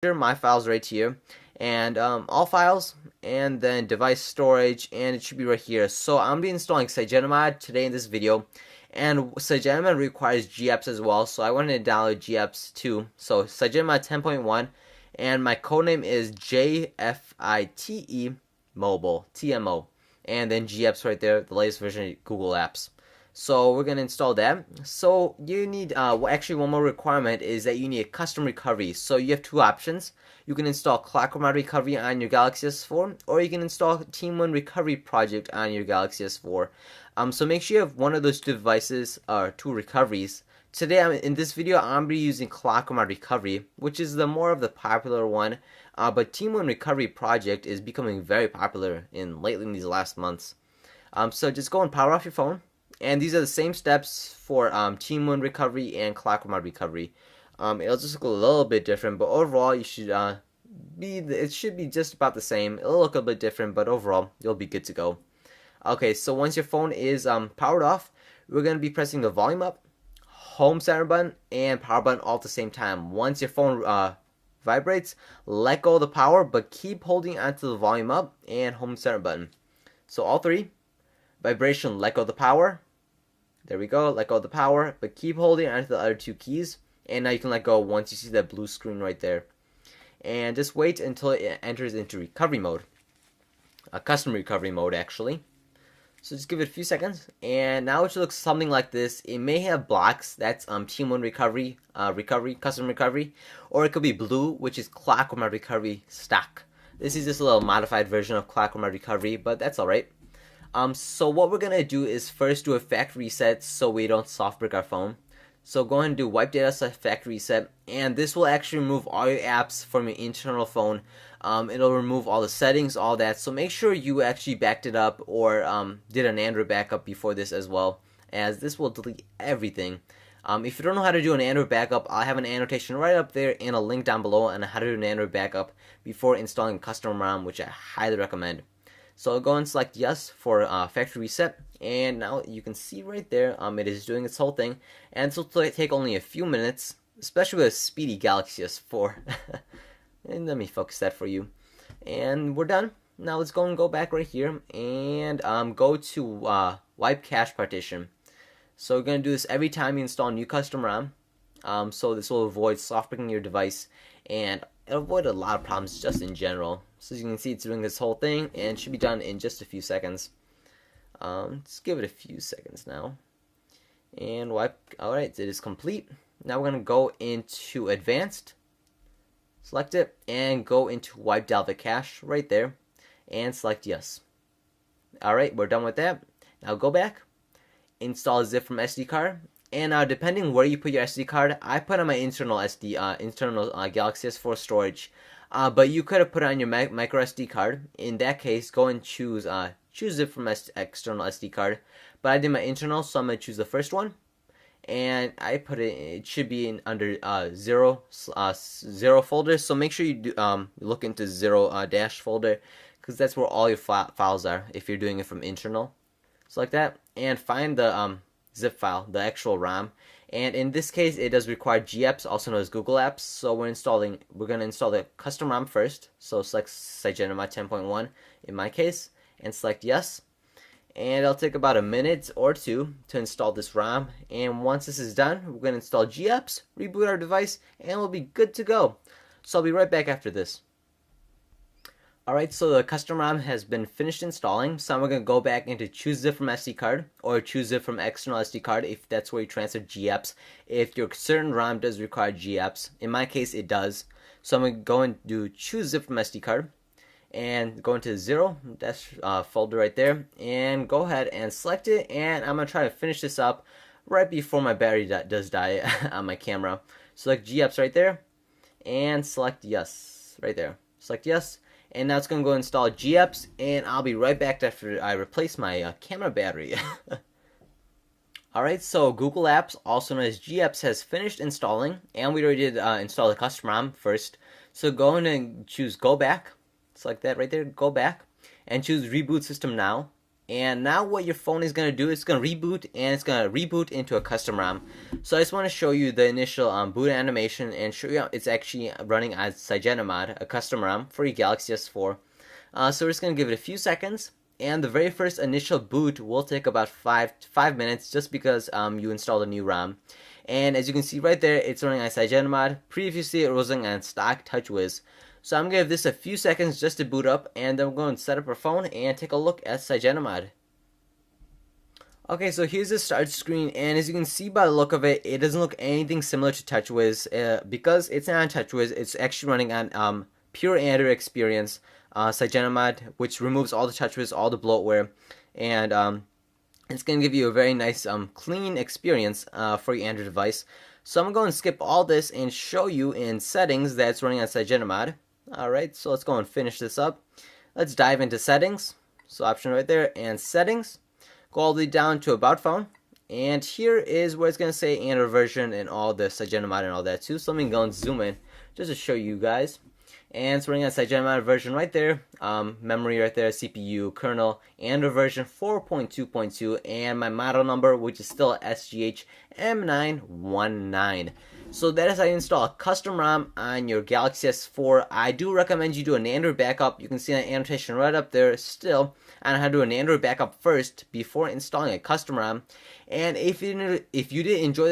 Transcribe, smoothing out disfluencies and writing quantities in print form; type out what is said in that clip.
my files right here, and all files, and then device storage, and it should be right here. So I'm be installing CyanogenMod today in this video, and CyanogenMod requires GApps as well, so I wanted to download GApps too. So CyanogenMod 10.1, and my codename is JFITE Mobile TMO, and then GApps right there, the latest version of Google Apps. So we're going to install that. So you need, actually one more requirement is that you need a custom recovery. So you have two options. You can install ClockWorks Recovery on your Galaxy S4, or you can install TeamOne Recovery Project on your Galaxy S4. So make sure you have one of those two devices, or two recoveries. Today, in this video, I'm going to be using ClockWorks Recovery, which is the more of the popular one. But TeamOne Recovery Project is becoming very popular lately in these last months. So just go and power off your phone. And these are the same steps for TeamOne Recovery and ClockWorks Recovery. It'll just look a little bit different, but overall you should it should be just about the same. It'll look a bit different, but overall you'll be good to go. Okay, so once your phone is powered off, we're going to be pressing the volume up, home center button, and power button all at the same time. Once your phone vibrates, let go of the power, but keep holding onto the volume up and home center button. So all three. Vibration, let go of the power. There we go, let go of the power, but keep holding onto the other two keys, and now you can let go once you see that blue screen right there. And just wait until it enters into recovery mode, a custom recovery mode actually. So just give it a few seconds, and now it should look something like this. It may have blocks, that's TeamOne Recovery, custom recovery, or it could be blue, which is ClockWorks Recovery stock. This is just a little modified version of ClockWorks Recovery, but that's alright. So what we're gonna do is first do a factory reset so we don't soft brick our phone. So go ahead and do wipe data factory reset, and this will actually remove all your apps from your internal phone. It'll remove all the settings, all that. So make sure you actually backed it up or did an Android backup before this as well, as this will delete everything. If you don't know how to do an Android backup, I'll have an annotation right up there and a link down below on how to do an Android backup before installing custom ROM, which I highly recommend. So I'll go and select yes for factory reset, and now you can see right there it is doing its whole thing, and this will take only a few minutes, especially with a speedy Galaxy S4. And let me focus that for you, and we're done. Now let's go and go back right here and go to wipe cache partition. So we're going to do this every time you install new custom ROM, so this will avoid soft bricking your device, and it'll avoid a lot of problems just in general. So as you can see, it's doing this whole thing, and it should be done in just a few seconds. Just give it a few seconds now. And wipe. Alright, it is complete. Now we're going to go into advanced. Select it, and go into wipe Dalvik cache right there, and select yes. Alright, we're done with that. Now go back, install zip from SD card, and depending where you put your SD card, I put on my internal Galaxy S4 storage. But you could have put it on your micro SD card. In that case, go and choose it from external SD card. But I did my internal, so I'm gonna choose the first one, and I put it. It should be in under zero folder. So make sure you do, look into zero dash folder, because that's where all your files are if you're doing it from internal. Select that and find the zip file, the actual ROM. And in this case, it does require GApps, also known as Google Apps. So we're going to install the custom ROM first. So select CyanogenMod 10.1 in my case, and select yes. And it'll take about a minute or two to install this ROM. And once this is done, we're going to install GApps, reboot our device, and we'll be good to go. So I'll be right back after this. Alright, so the custom ROM has been finished installing, so we're going to go back into choose zip from SD card, or choose zip from external SD card if that's where you transfer GApps. If your certain ROM does require GApps, in my case it does, so I'm going to go and do choose zip from SD card, and go into zero, that's folder right there, and go ahead and select it, and I'm going to try to finish this up right before my battery does die on my camera. Select GApps right there, and select yes right there. Select yes. And now it's going to go install GApps, and I'll be right back after I replace my camera battery. Alright, so Google Apps, also known as GApps, has finished installing, and we already did install the custom ROM first. So go in and choose go back, select that right there, go back, and choose reboot system now. And now what your phone is going to do, it's going to reboot, and it's going to reboot into a custom ROM. So I just want to show you the initial boot animation and show you how it's actually running as CyanogenMod, a custom ROM for your Galaxy S4. So we're just going to give it a few seconds, and the very first initial boot will take about 5 minutes just because you installed a new ROM. And as you can see right there, it's running on CyanogenMod. Previously it was running on stock TouchWiz. So I'm going to give this a few seconds just to boot up, and then we're going to set up our phone and take a look at CyanogenMod. Okay, so here's the start screen, and as you can see by the look of it, it doesn't look anything similar to TouchWiz. Because it's not on TouchWiz, it's actually running on pure Android experience, CyanogenMod, which removes all the TouchWiz, all the bloatware, and it's going to give you a very nice clean experience for your Android device. So I'm going to skip all this and show you in settings that it's running on CyanogenMod. Alright, so let's go and finish this up. Let's dive into settings. So option right there, and settings. Go all the way down to about phone. And here is where it's going to say Android version and all the CyanogenMod and all that too. So let me go and zoom in just to show you guys. And it's running on CyanogenMod version right there. Memory right there, CPU, kernel, Android version 4.2.2, and my model number, which is still SGH M919. So that is how you install a custom ROM on your Galaxy S4. I do recommend you do an Android backup. You can see that annotation right up there still on how to do an Android backup first before installing a custom ROM. And if you did enjoy this